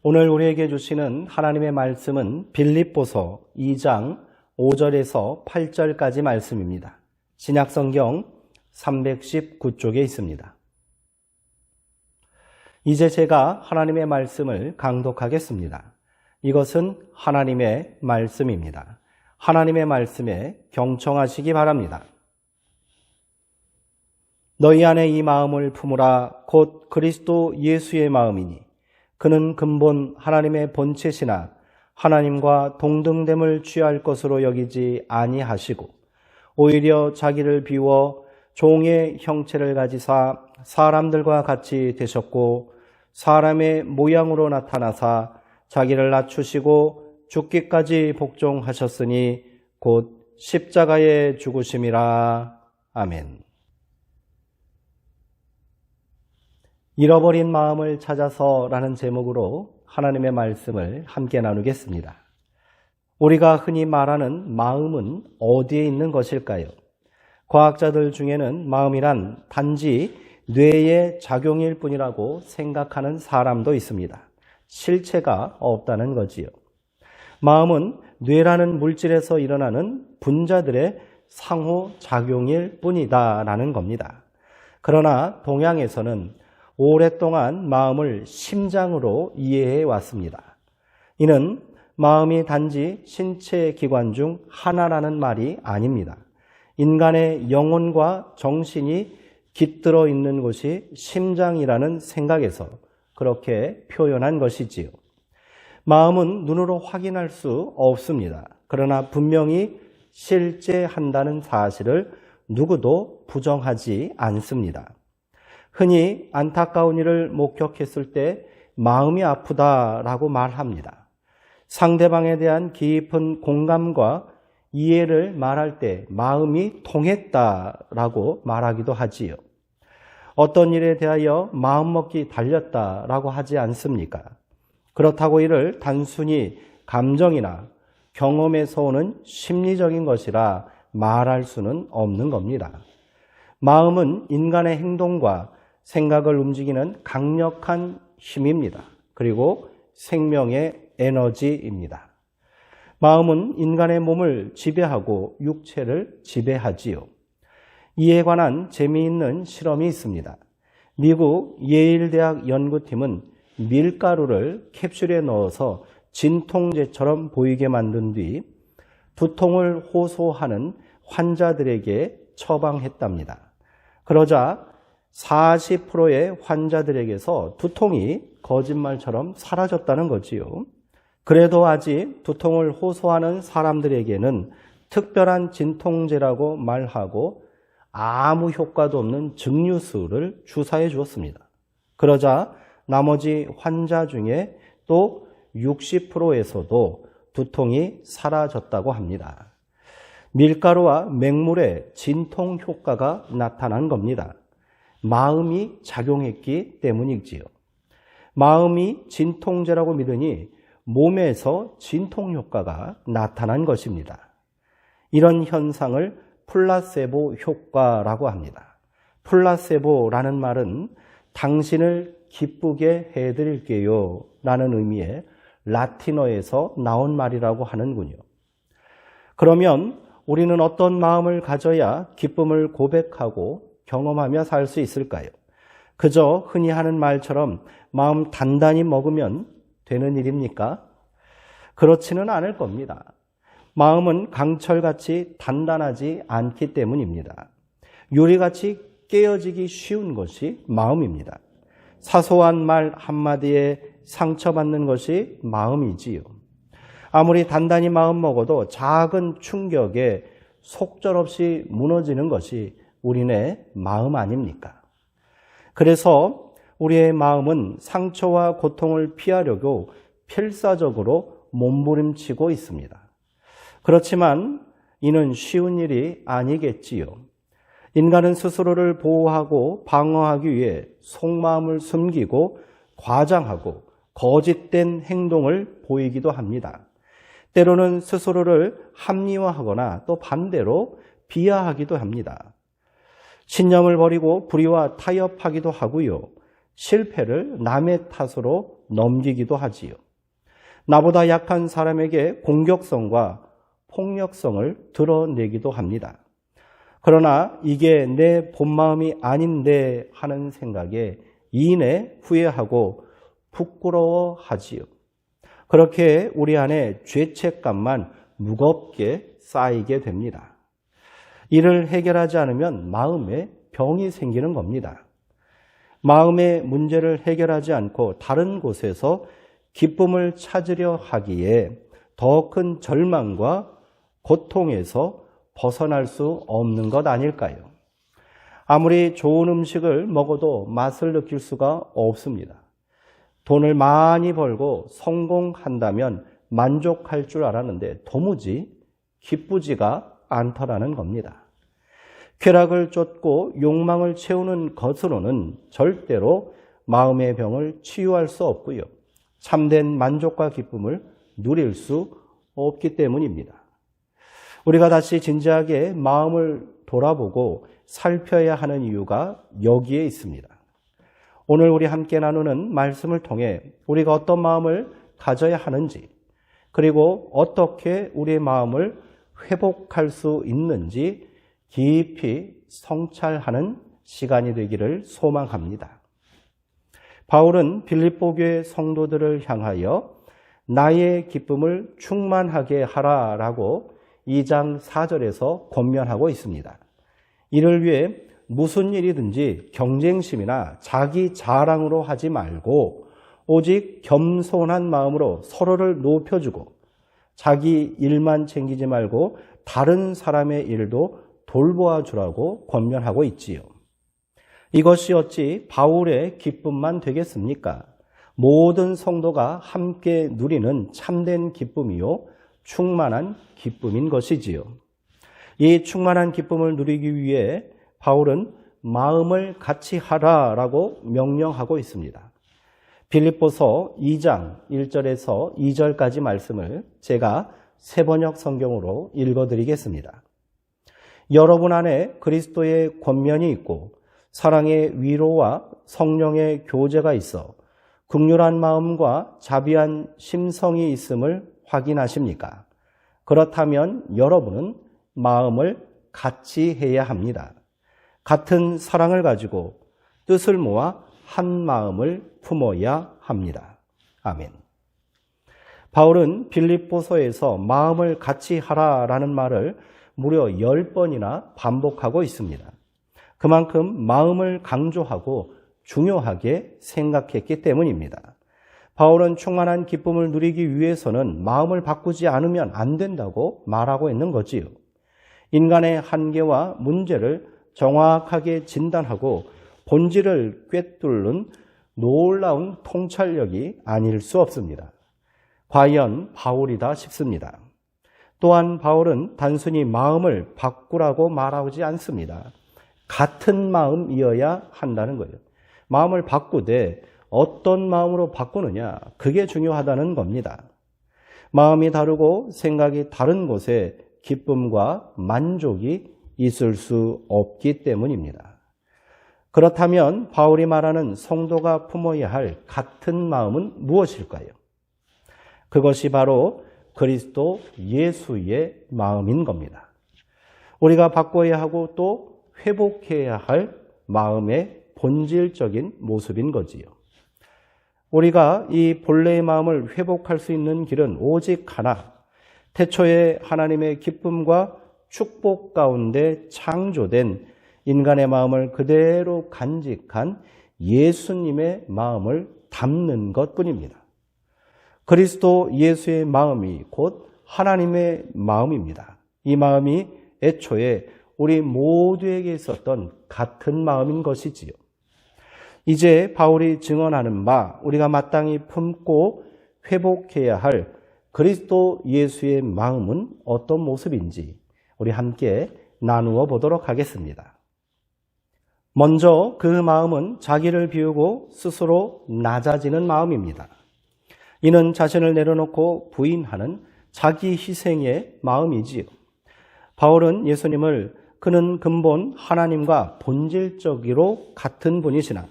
오늘 우리에게 주시는 하나님의 말씀은 빌립보서 2장 5절에서 8절까지 말씀입니다. 신약성경 319쪽에 있습니다. 이제 제가 하나님의 말씀을 강독하겠습니다. 이것은 하나님의 말씀입니다. 하나님의 말씀에 경청하시기 바랍니다. 너희 안에 이 마음을 품으라. 곧 그리스도 예수의 마음이니 그는 근본 하나님의 본체시나 하나님과 동등됨을 취할 것으로 여기지 아니하시고 오히려 자기를 비워 종의 형체를 가지사 사람들과 같이 되셨고 사람의 모양으로 나타나사 자기를 낮추시고 죽기까지 복종하셨으니 곧 십자가에 죽으심이라. 아멘. 잃어버린 마음을 찾아서라는 제목으로 하나님의 말씀을 함께 나누겠습니다. 우리가 흔히 말하는 마음은 어디에 있는 것일까요? 과학자들 중에는 마음이란 단지 뇌의 작용일 뿐이라고 생각하는 사람도 있습니다. 실체가 없다는 거지요. 마음은 뇌라는 물질에서 일어나는 분자들의 상호작용일 뿐이다라는 겁니다. 그러나 동양에서는 오랫동안 마음을 심장으로 이해해 왔습니다. 이는 마음이 단지 신체 기관 중 하나라는 말이 아닙니다. 인간의 영혼과 정신이 깃들어 있는 곳이 심장이라는 생각에서 그렇게 표현한 것이지요. 마음은 눈으로 확인할 수 없습니다. 그러나 분명히 실제한다는 사실을 누구도 부정하지 않습니다. 흔히 안타까운 일을 목격했을 때 마음이 아프다라고 말합니다. 상대방에 대한 깊은 공감과 이해를 말할 때 마음이 통했다라고 말하기도 하지요. 어떤 일에 대하여 마음먹기 달렸다라고 하지 않습니까? 그렇다고 이를 단순히 감정이나 경험에서 오는 심리적인 것이라 말할 수는 없는 겁니다. 마음은 인간의 행동과 생각을 움직이는 강력한 힘입니다. 그리고 생명의 에너지입니다. 마음은 인간의 몸을 지배하고 육체를 지배하지요. 이에 관한 재미있는 실험이 있습니다. 미국 예일대학 연구팀은 밀가루를 캡슐에 넣어서 진통제처럼 보이게 만든 뒤 두통을 호소하는 환자들에게 처방했답니다. 그러자 40%의 환자들에게서 두통이 거짓말처럼 사라졌다는 거지요. 그래도 아직 두통을 호소하는 사람들에게는 특별한 진통제라고 말하고 아무 효과도 없는 증류수를 주사해 주었습니다. 그러자 나머지 환자 중에 또 60%에서도 두통이 사라졌다고 합니다. 밀가루와 맹물의 진통 효과가 나타난 겁니다. 마음이 작용했기 때문이지요. 마음이 진통제라고 믿으니 몸에서 진통 효과가 나타난 것입니다. 이런 현상을 플라세보 효과라고 합니다. 플라세보라는 말은 당신을 기쁘게 해드릴게요 라는 의미의 라틴어에서 나온 말이라고 하는군요. 그러면 우리는 어떤 마음을 가져야 기쁨을 고백하고 경험하며 살 수 있을까요? 그저 흔히 하는 말처럼 마음 단단히 먹으면 되는 일입니까? 그렇지는 않을 겁니다. 마음은 강철같이 단단하지 않기 때문입니다. 유리같이 깨어지기 쉬운 것이 마음입니다. 사소한 말 한마디에 상처받는 것이 마음이지요. 아무리 단단히 마음 먹어도 작은 충격에 속절없이 무너지는 것이 우리네 마음 아닙니까? 그래서 우리의 마음은 상처와 고통을 피하려고 필사적으로 몸부림치고 있습니다. 그렇지만 이는 쉬운 일이 아니겠지요. 인간은 스스로를 보호하고 방어하기 위해 속마음을 숨기고 과장하고 거짓된 행동을 보이기도 합니다. 때로는 스스로를 합리화하거나 또 반대로 비하하기도 합니다. 신념을 버리고 불의와 타협하기도 하고요. 실패를 남의 탓으로 넘기기도 하지요. 나보다 약한 사람에게 공격성과 폭력성을 드러내기도 합니다. 그러나 이게 내 본마음이 아닌데 하는 생각에 이내 후회하고 부끄러워하지요. 그렇게 우리 안에 죄책감만 무겁게 쌓이게 됩니다. 이를 해결하지 않으면 마음에 병이 생기는 겁니다. 마음의 문제를 해결하지 않고 다른 곳에서 기쁨을 찾으려 하기에 더 큰 절망과 고통에서 벗어날 수 없는 것 아닐까요? 아무리 좋은 음식을 먹어도 맛을 느낄 수가 없습니다. 돈을 많이 벌고 성공한다면 만족할 줄 알았는데 도무지 기쁘지가 않더라는 겁니다. 쾌락을 쫓고 욕망을 채우는 것으로는 절대로 마음의 병을 치유할 수 없고요. 참된 만족과 기쁨을 누릴 수 없기 때문입니다. 우리가 다시 진지하게 마음을 돌아보고 살펴야 하는 이유가 여기에 있습니다. 오늘 우리 함께 나누는 말씀을 통해 우리가 어떤 마음을 가져야 하는지, 그리고 어떻게 우리의 마음을 회복할 수 있는지 깊이 성찰하는 시간이 되기를 소망합니다. 바울은 빌립보 교회 성도들을 향하여 나의 기쁨을 충만하게 하라라고 2장 4절에서 권면하고 있습니다. 이를 위해 무슨 일이든지 경쟁심이나 자기 자랑으로 하지 말고 오직 겸손한 마음으로 서로를 높여주고 자기 일만 챙기지 말고 다른 사람의 일도 돌보아 주라고 권면하고 있지요. 이것이 어찌 바울의 기쁨만 되겠습니까? 모든 성도가 함께 누리는 참된 기쁨이요 충만한 기쁨인 것이지요. 이 충만한 기쁨을 누리기 위해 바울은 마음을 같이 하라라고 명령하고 있습니다. 빌립보서 2장 1절에서 2절까지 말씀을 제가 새번역 성경으로 읽어드리겠습니다. 여러분 안에 그리스도의 권면이 있고 사랑의 위로와 성령의 교제가 있어 긍휼한 마음과 자비한 심성이 있음을 확인하십니까? 그렇다면 여러분은 마음을 같이 해야 합니다. 같은 사랑을 가지고 뜻을 모아 한 마음을 품어야 합니다. 아멘. 바울은 빌립보서에서 마음을 같이 하라라는 말을 무려 10번이나 반복하고 있습니다. 그만큼 마음을 강조하고 중요하게 생각했기 때문입니다. 바울은 충만한 기쁨을 누리기 위해서는 마음을 바꾸지 않으면 안 된다고 말하고 있는 거지요. 인간의 한계와 문제를 정확하게 진단하고 본질을 꿰뚫는 놀라운 통찰력이 아닐 수 없습니다. 과연 바울이다 싶습니다. 또한 바울은 단순히 마음을 바꾸라고 말하지 않습니다. 같은 마음이어야 한다는 거예요. 마음을 바꾸되 어떤 마음으로 바꾸느냐, 그게 중요하다는 겁니다. 마음이 다르고 생각이 다른 곳에 기쁨과 만족이 있을 수 없기 때문입니다. 그렇다면 바울이 말하는 성도가 품어야 할 같은 마음은 무엇일까요? 그것이 바로 그리스도 예수의 마음인 겁니다. 우리가 바꿔야 하고 또 회복해야 할 마음의 본질적인 모습인 거지요. 우리가 이 본래의 마음을 회복할 수 있는 길은 오직 하나, 태초에 하나님의 기쁨과 축복 가운데 창조된 인간의 마음을 그대로 간직한 예수님의 마음을 담는 것뿐입니다. 그리스도 예수의 마음이 곧 하나님의 마음입니다. 이 마음이 애초에 우리 모두에게 있었던 같은 마음인 것이지요. 이제 바울이 증언하는 바, 우리가 마땅히 품고 회복해야 할 그리스도 예수의 마음은 어떤 모습인지 우리 함께 나누어 보도록 하겠습니다. 먼저 그 마음은 자기를 비우고 스스로 낮아지는 마음입니다. 이는 자신을 내려놓고 부인하는 자기 희생의 마음이지요. 바울은 예수님을 그는 근본 하나님과 본질적으로 같은 분이시나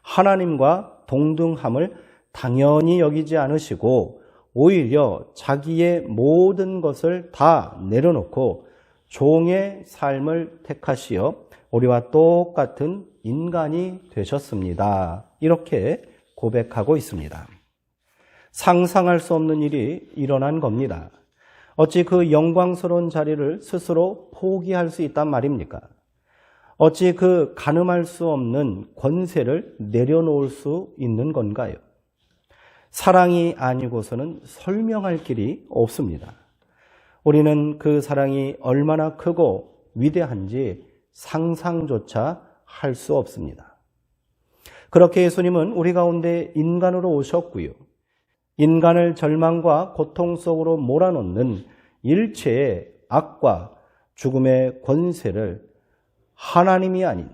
하나님과 동등함을 당연히 여기지 않으시고 오히려 자기의 모든 것을 다 내려놓고 종의 삶을 택하시어 우리와 똑같은 인간이 되셨습니다. 이렇게 고백하고 있습니다. 상상할 수 없는 일이 일어난 겁니다. 어찌 그 영광스러운 자리를 스스로 포기할 수 있단 말입니까? 어찌 그 가늠할 수 없는 권세를 내려놓을 수 있는 건가요? 사랑이 아니고서는 설명할 길이 없습니다. 우리는 그 사랑이 얼마나 크고 위대한지 상상조차 할 수 없습니다. 그렇게 예수님은 우리 가운데 인간으로 오셨고요. 인간을 절망과 고통 속으로 몰아넣는 일체의 악과 죽음의 권세를 하나님이 아닌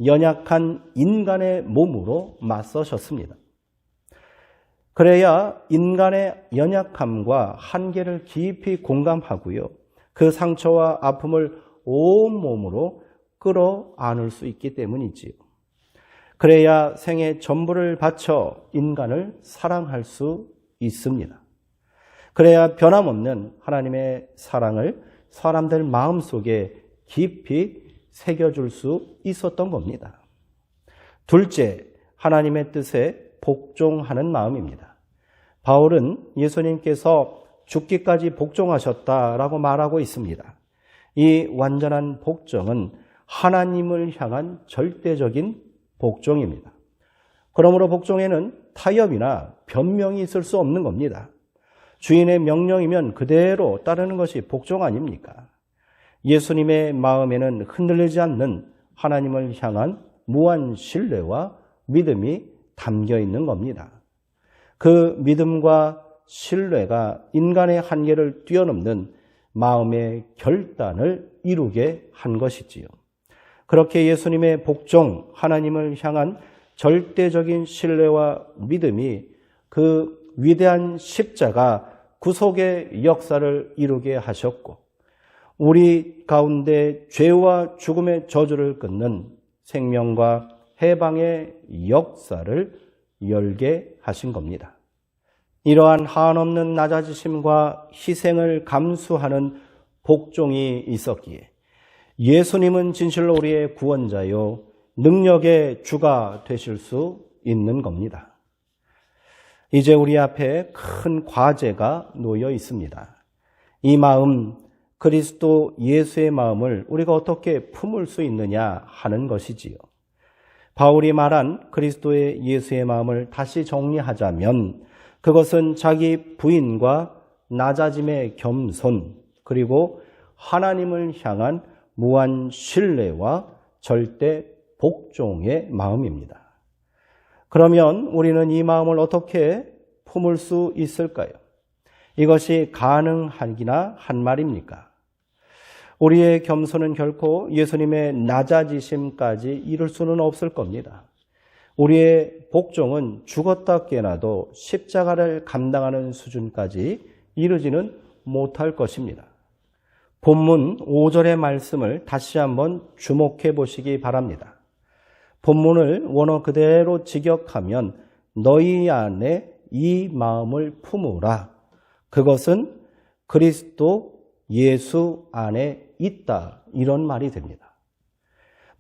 연약한 인간의 몸으로 맞서셨습니다. 그래야 인간의 연약함과 한계를 깊이 공감하고요. 그 상처와 아픔을 온몸으로 끌어안을 수 있기 때문이지요. 그래야 생의 전부를 바쳐 인간을 사랑할 수 있습니다. 그래야 변함없는 하나님의 사랑을 사람들 마음속에 깊이 새겨줄 수 있었던 겁니다. 둘째, 하나님의 뜻에 복종하는 마음입니다. 바울은 예수님께서 죽기까지 복종하셨다라고 말하고 있습니다. 이 완전한 복종은 하나님을 향한 절대적인 복종입니다. 그러므로 복종에는 타협이나 변명이 있을 수 없는 겁니다. 주인의 명령이면 그대로 따르는 것이 복종 아닙니까? 예수님의 마음에는 흔들리지 않는 하나님을 향한 무한 신뢰와 믿음이 담겨 있는 겁니다. 그 믿음과 신뢰가 인간의 한계를 뛰어넘는 마음의 결단을 이루게 한 것이지요. 그렇게 예수님의 복종, 하나님을 향한 절대적인 신뢰와 믿음이 그 위대한 십자가 구속의 역사를 이루게 하셨고 우리 가운데 죄와 죽음의 저주를 끊는 생명과 해방의 역사를 열게 하신 겁니다. 이러한 한없는 낮아지심과 희생을 감수하는 복종이 있었기에 예수님은 진실로 우리의 구원자요 능력의 주가 되실 수 있는 겁니다. 이제 우리 앞에 큰 과제가 놓여 있습니다. 이 마음, 그리스도 예수의 마음을 우리가 어떻게 품을 수 있느냐 하는 것이지요. 바울이 말한 그리스도의 예수의 마음을 다시 정리하자면 그것은 자기 부인과 낮아짐의 겸손, 그리고 하나님을 향한 무한 신뢰와 절대 복종의 마음입니다. 그러면 우리는 이 마음을 어떻게 품을 수 있을까요? 이것이 가능하기나 한 말입니까? 우리의 겸손은 결코 예수님의 낮아지심까지 이룰 수는 없을 겁니다. 우리의 복종은 죽었다 깨어나도 십자가를 감당하는 수준까지 이르지는 못할 것입니다. 본문 5절의 말씀을 다시 한번 주목해 보시기 바랍니다. 본문을 원어 그대로 직역하면 너희 안에 이 마음을 품으라. 그것은 그리스도 예수 안에 있다. 이런 말이 됩니다.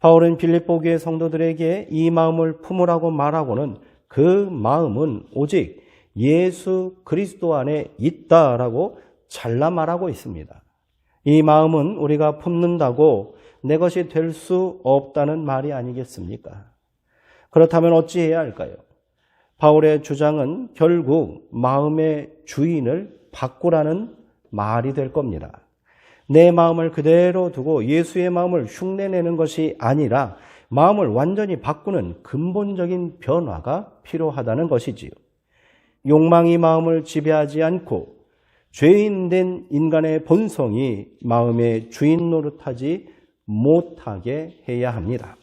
바울은 빌립보 교회 성도들에게 이 마음을 품으라고 말하고는 그 마음은 오직 예수 그리스도 안에 있다라고 잘라 말하고 있습니다. 이 마음은 우리가 품는다고 내 것이 될 수 없다는 말이 아니겠습니까? 그렇다면 어찌해야 할까요? 바울의 주장은 결국 마음의 주인을 바꾸라는 말이 될 겁니다. 내 마음을 그대로 두고 예수의 마음을 흉내내는 것이 아니라 마음을 완전히 바꾸는 근본적인 변화가 필요하다는 것이지요. 욕망이 마음을 지배하지 않고 죄인된 인간의 본성이 마음의 주인 노릇하지 못하게 해야 합니다.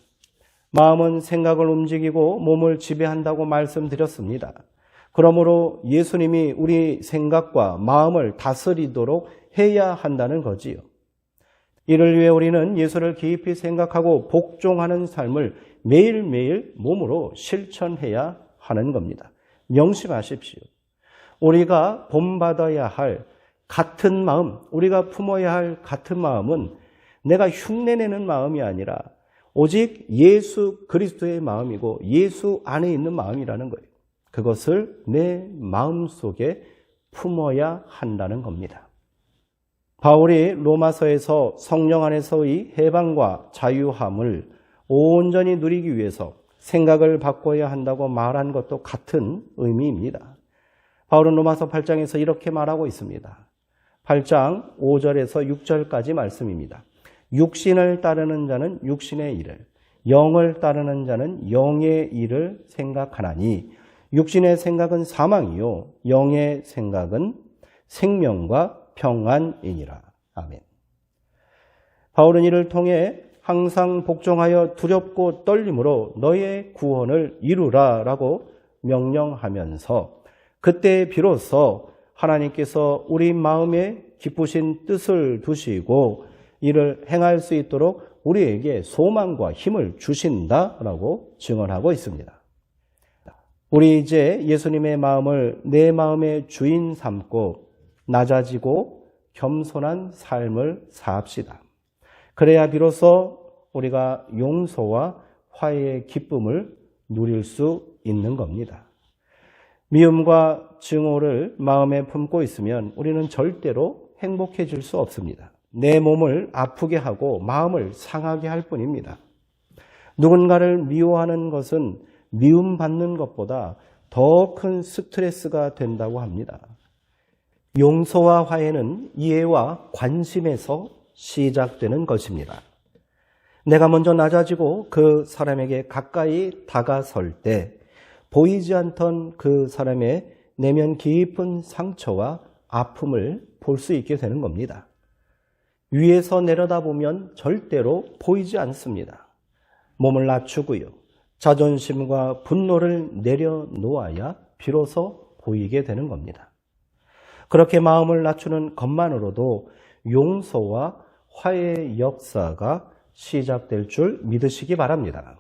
마음은 생각을 움직이고 몸을 지배한다고 말씀드렸습니다. 그러므로 예수님이 우리 생각과 마음을 다스리도록 해야 한다는 거지요. 이를 위해 우리는 예수를 깊이 생각하고 복종하는 삶을 매일매일 몸으로 실천해야 하는 겁니다. 명심하십시오. 우리가 본받아야 할 같은 마음, 우리가 품어야 할 같은 마음은 내가 흉내내는 마음이 아니라 오직 예수 그리스도의 마음이고 예수 안에 있는 마음이라는 거예요. 그것을 내 마음속에 품어야 한다는 겁니다. 바울이 로마서에서 성령 안에서의 해방과 자유함을 온전히 누리기 위해서 생각을 바꿔야 한다고 말한 것도 같은 의미입니다. 바울은 로마서 8장에서 이렇게 말하고 있습니다. 8장 5절에서 6절까지 말씀입니다. 육신을 따르는 자는 육신의 일을, 영을 따르는 자는 영의 일을 생각하나니 육신의 생각은 사망이요 영의 생각은 생명과 평안이니라. 아멘. 바울은 이를 통해 항상 복종하여 두렵고 떨림으로 너의 구원을 이루라 라고 명령하면서 그때 비로소 하나님께서 우리 마음에 기쁘신 뜻을 두시고 이를 행할 수 있도록 우리에게 소망과 힘을 주신다라고 증언하고 있습니다. 우리 이제 예수님의 마음을 내 마음의 주인 삼고 낮아지고 겸손한 삶을 사합시다. 그래야 비로소 우리가 용서와 화해의 기쁨을 누릴 수 있는 겁니다. 미움과 증오를 마음에 품고 있으면 우리는 절대로 행복해질 수 없습니다. 내 몸을 아프게 하고 마음을 상하게 할 뿐입니다. 누군가를 미워하는 것은 미움받는 것보다 더 큰 스트레스가 된다고 합니다. 용서와 화해는 이해와 관심에서 시작되는 것입니다. 내가 먼저 낮아지고 그 사람에게 가까이 다가설 때 보이지 않던 그 사람의 내면 깊은 상처와 아픔을 볼 수 있게 되는 겁니다. 위에서 내려다보면 절대로 보이지 않습니다. 몸을 낮추고요. 자존심과 분노를 내려놓아야 비로소 보이게 되는 겁니다. 그렇게 마음을 낮추는 것만으로도 용서와 화해의 역사가 시작될 줄 믿으시기 바랍니다.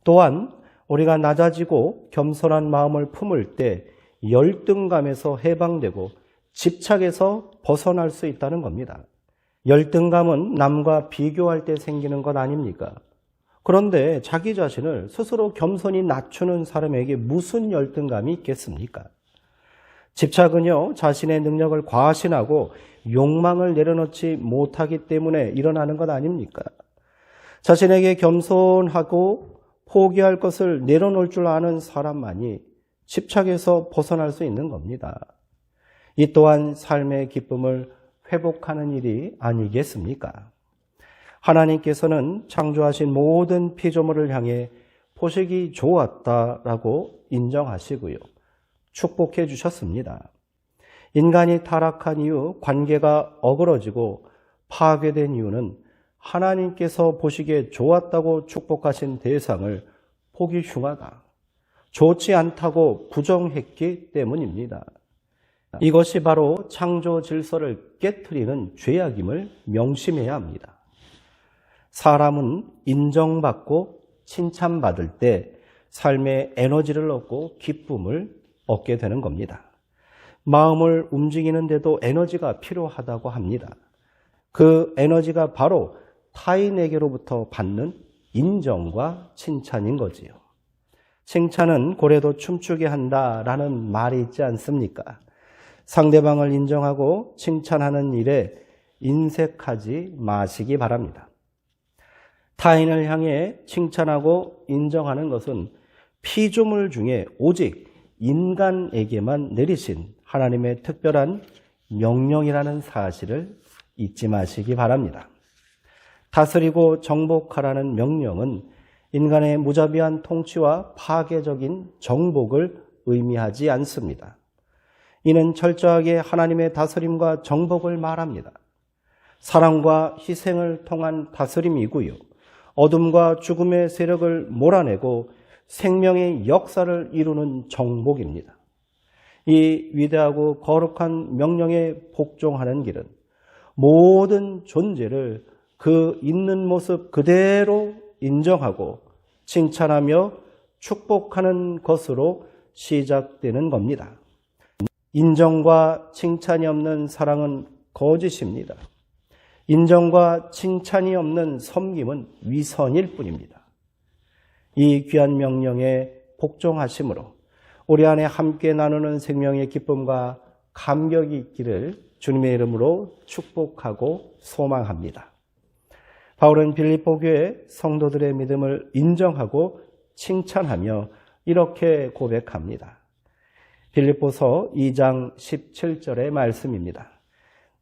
또한 우리가 낮아지고 겸손한 마음을 품을 때 열등감에서 해방되고 집착에서 벗어날 수 있다는 겁니다. 열등감은 남과 비교할 때 생기는 것 아닙니까? 그런데 자기 자신을 스스로 겸손히 낮추는 사람에게 무슨 열등감이 있겠습니까? 집착은요, 자신의 능력을 과신하고 욕망을 내려놓지 못하기 때문에 일어나는 것 아닙니까? 자신에게 겸손하고 포기할 것을 내려놓을 줄 아는 사람만이 집착에서 벗어날 수 있는 겁니다. 이 또한 삶의 기쁨을 회복하는 일이 아니겠습니까? 하나님께서는 창조하신 모든 피조물을 향해 보시기 좋았다라고 인정하시고요. 축복해 주셨습니다. 인간이 타락한 이후 관계가 어그러지고 파괴된 이유는 하나님께서 보시기에 좋았다고 축복하신 대상을 보기 흉하다, 좋지 않다고 부정했기 때문입니다. 이것이 바로 창조 질서를 깨트리는 죄악임을 명심해야 합니다. 사람은 인정받고 칭찬받을 때 삶의 에너지를 얻고 기쁨을 얻게 되는 겁니다. 마음을 움직이는데도 에너지가 필요하다고 합니다. 그 에너지가 바로 타인에게로부터 받는 인정과 칭찬인 거지요. 칭찬은 고래도 춤추게 한다라는 말이 있지 않습니까? 상대방을 인정하고 칭찬하는 일에 인색하지 마시기 바랍니다. 타인을 향해 칭찬하고 인정하는 것은 피조물 중에 오직 인간에게만 내리신 하나님의 특별한 명령이라는 사실을 잊지 마시기 바랍니다. 다스리고 정복하라는 명령은 인간의 무자비한 통치와 파괴적인 정복을 의미하지 않습니다. 이는 철저하게 하나님의 다스림과 정복을 말합니다. 사랑과 희생을 통한 다스림이고요. 어둠과 죽음의 세력을 몰아내고 생명의 역사를 이루는 정복입니다. 이 위대하고 거룩한 명령에 복종하는 길은 모든 존재를 그 있는 모습 그대로 인정하고 칭찬하며 축복하는 것으로 시작되는 겁니다. 인정과 칭찬이 없는 사랑은 거짓입니다. 인정과 칭찬이 없는 섬김은 위선일 뿐입니다. 이 귀한 명령에 복종하심으로 우리 안에 함께 나누는 생명의 기쁨과 감격이 있기를 주님의 이름으로 축복하고 소망합니다. 바울은 빌립보 교회 성도들의 믿음을 인정하고 칭찬하며 이렇게 고백합니다. 빌립보서 2장 17절의 말씀입니다.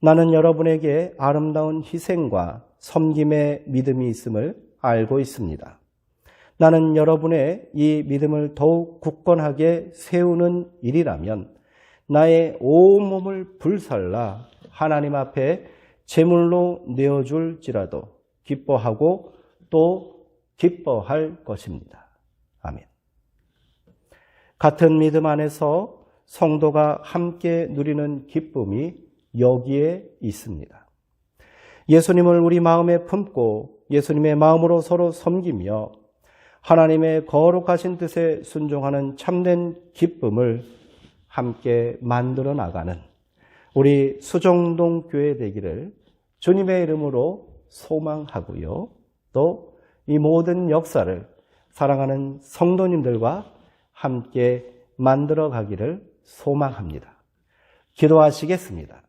나는 여러분에게 아름다운 희생과 섬김의 믿음이 있음을 알고 있습니다. 나는 여러분의 이 믿음을 더욱 굳건하게 세우는 일이라면 나의 온몸을 불살라 하나님 앞에 제물로 내어줄지라도 기뻐하고 또 기뻐할 것입니다. 아멘. 같은 믿음 안에서 성도가 함께 누리는 기쁨이 여기에 있습니다. 예수님을 우리 마음에 품고 예수님의 마음으로 서로 섬기며 하나님의 거룩하신 뜻에 순종하는 참된 기쁨을 함께 만들어 나가는 우리 수정동 교회 되기를 주님의 이름으로 소망하고요. 또 이 모든 역사를 사랑하는 성도님들과 함께 만들어 가기를 소망합니다. 기도하시겠습니다.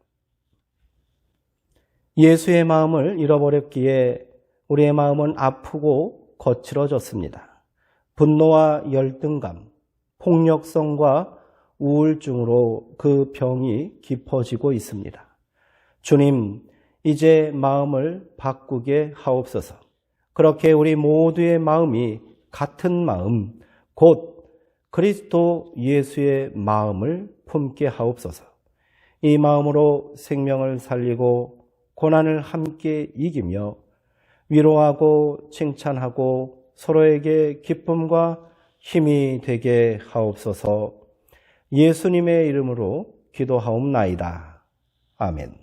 예수의 마음을 잃어버렸기에 우리의 마음은 아프고 거칠어졌습니다. 분노와 열등감, 폭력성과 우울증으로 그 병이 깊어지고 있습니다. 주님, 이제 마음을 바꾸게 하옵소서. 그렇게 우리 모두의 마음이 같은 마음, 곧 그리스도 예수의 마음을 품게 하옵소서. 이 마음으로 생명을 살리고 고난을 함께 이기며 위로하고 칭찬하고 서로에게 기쁨과 힘이 되게 하옵소서. 예수님의 이름으로 기도하옵나이다. 아멘.